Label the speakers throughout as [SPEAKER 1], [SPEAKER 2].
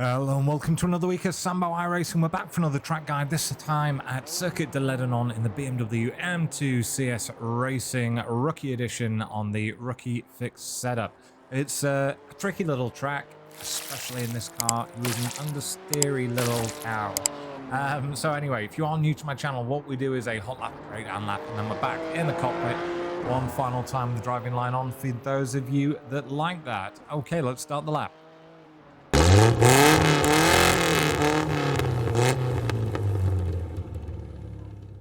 [SPEAKER 1] Hello and welcome to another week of Sambo iRacing. We're back for another track guide, this time at Circuit De Ledenon in the BMW M2 CS Racing Rookie Edition on the Rookie Fix setup. It's a tricky little track, especially in this car. It is an understeery little cow. So anyway, if you are new to my channel, what we do is a hot lap, breakdown lap, and then we're back in the cockpit one final time with the driving line on for those of you that like that. Okay, let's start the lap.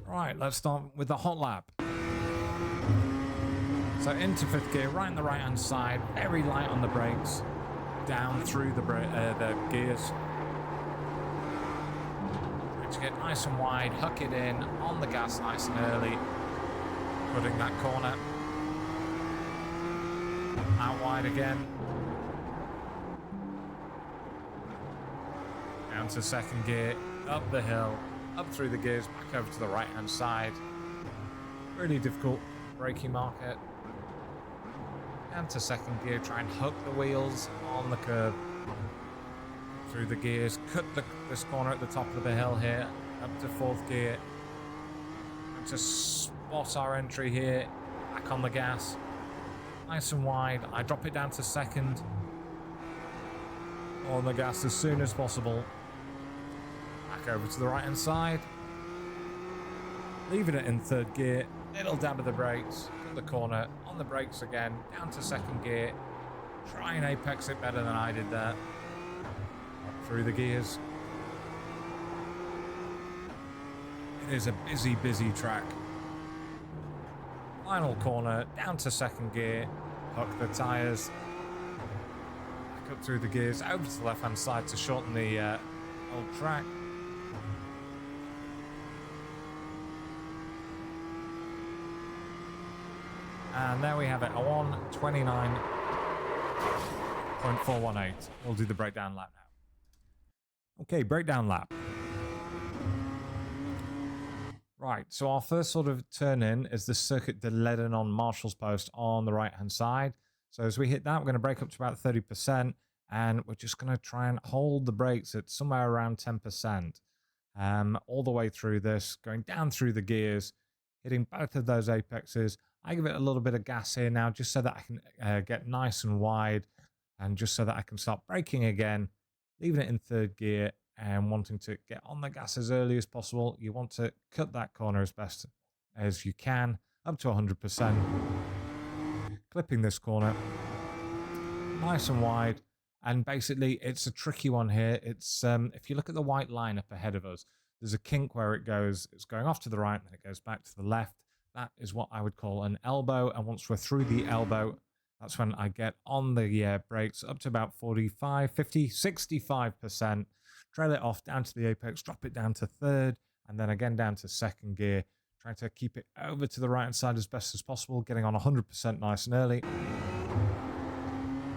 [SPEAKER 1] Right, let's start with the hot lap. So into fifth gear, right on the right hand side, very light on the brakes, down through the gears. Trying to get nice and wide, huck it in, on the gas nice and early, putting that corner. Out wide again. Down to second gear, up the hill, up through the gears, back over to the right hand side. Really difficult braking market. Down to second gear, try and hook the wheels on the curb. Through the gears, cut this corner at the top of the hill here, up to fourth gear. And to spot our entry here, back on the gas. Nice and wide, I drop it down to second. On the gas as soon as possible. Back over to the right hand side. Leaving it in third gear. Little dab of the brakes. Cut the corner. On the brakes again. Down to second gear. Try and apex it better than I did there. Up through the gears. It is a busy track. Final corner. Down to second gear. Hook the tyres. Back up through the gears. Over to the left hand side to shorten the old track. And there we have it, a 1:29.418. We'll do the breakdown lap now. Okay, breakdown lap. Right, so our first sort of turn in is the Circuit De Ledenon Marshalls post on the right hand side. So as we hit that, we're going to brake up to about 30%, and we're just going to try and hold the brakes at somewhere around 10%. All the way through this, going down through the gears, hitting both of those apexes. I give it a little bit of gas here now, just so that I can get nice and wide, and just so that I can start braking again, leaving it in third gear and wanting to get on the gas as early as possible. You want to cut that corner as best as you can, up to 100%. Clipping this corner, nice and wide. And basically, it's a tricky one here. It's if you look at the white line up ahead of us, there's a kink where it's going off to the right, and then it goes back to the left. That is what I would call an elbow, and once we're through the elbow, that's when I get on the brakes up to about 45, 50, 65%, trail it off down to the apex, drop it down to third, and then again down to second gear, trying to keep it over to the right hand side as best as possible, getting on 100% nice and early.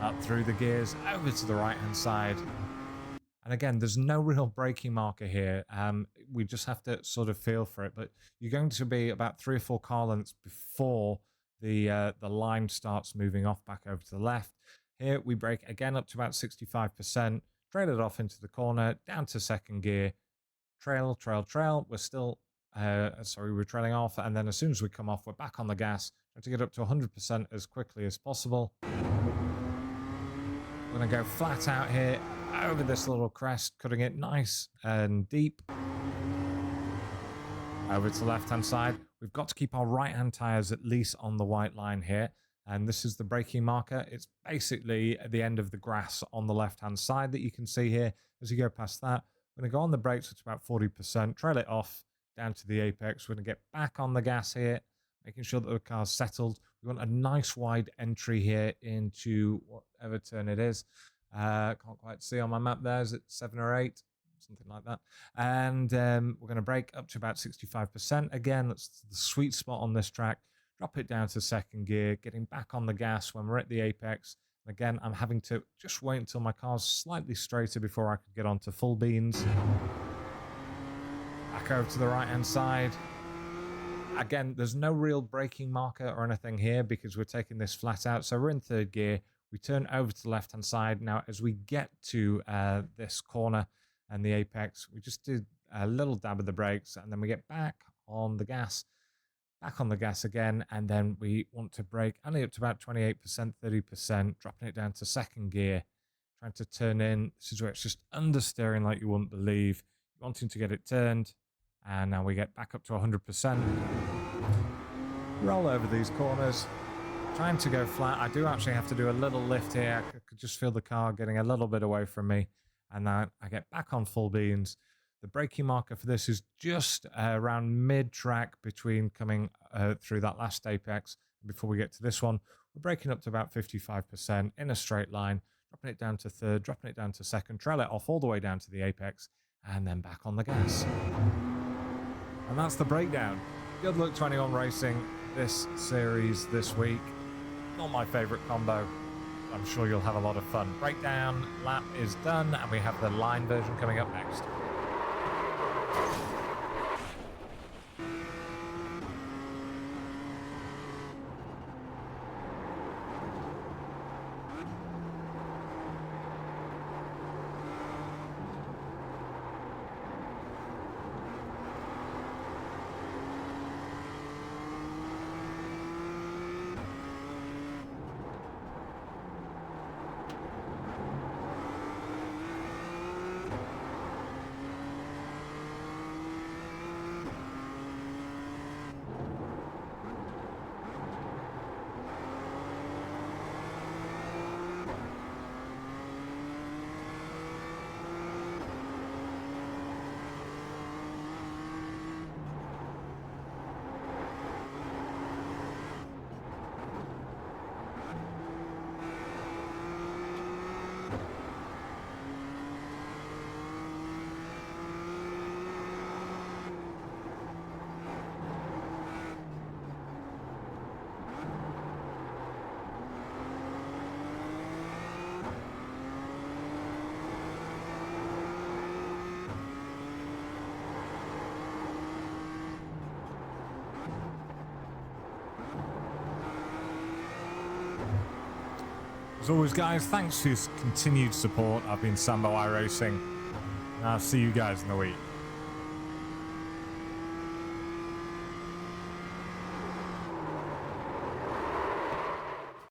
[SPEAKER 1] Up through the gears, over to the right hand side. And again, there's no real braking marker here. We just have to sort of feel for it. But you're going to be about 3 or 4 car lengths before the line starts moving off back over to the left. Here we brake again up to about 65%. Trail it off into the corner, down to second gear. Trail. We're still, we're trailing off. And then as soon as we come off, we're back on the gas. Trying to get up to 100% as quickly as possible. We're going to go flat out here. Over this little crest, cutting it nice and deep. Over to the left-hand side. We've got to keep our right-hand tyres at least on the white line here. And this is the braking marker. It's basically at the end of the grass on the left-hand side that you can see here. As you go past that, we're going to go on the brakes at about 40%, trail it off down to the apex. We're going to get back on the gas here, making sure that the car's settled. We want a nice wide entry here into whatever turn it is. Can't quite see on my map there. Is it 7 or 8? Something like that. And we're going to brake up to about 65%. Again, that's the sweet spot on this track. Drop it down to second gear, getting back on the gas when we're at the apex. Again, I'm having to just wait until my car's slightly straighter before I could get onto full beans. Back over to the right-hand side. Again, there's no real braking marker or anything here because we're taking this flat out. So we're in third gear. We turn over to the left-hand side. Now, as we get to this corner and the apex, we just do a little dab of the brakes, and then we get back on the gas again, and then we want to brake only up to about 28%, 30%, dropping it down to second gear, trying to turn in. This is where it's just understeering like you wouldn't believe, wanting to get it turned, and now we get back up to 100%. Roll over these corners, trying to go flat. I do actually have to do a little lift here. I could just feel the car getting a little bit away from me, and then I get back on full beans. The braking marker for this is just around mid-track between coming through that last apex. Before we get to this one, we're braking up to about 55% in a straight line, dropping it down to third, dropping it down to second, trail it off all the way down to the apex, and then back on the gas. And that's the breakdown. Good luck to anyone racing this series this week. Not my favorite combo. I'm sure you'll have a lot of fun. Breakdown lap is done, and we have the line version coming up next. As always, guys, thanks for your continued support. I've been Sambo iRacing, and I'll see you guys in the week.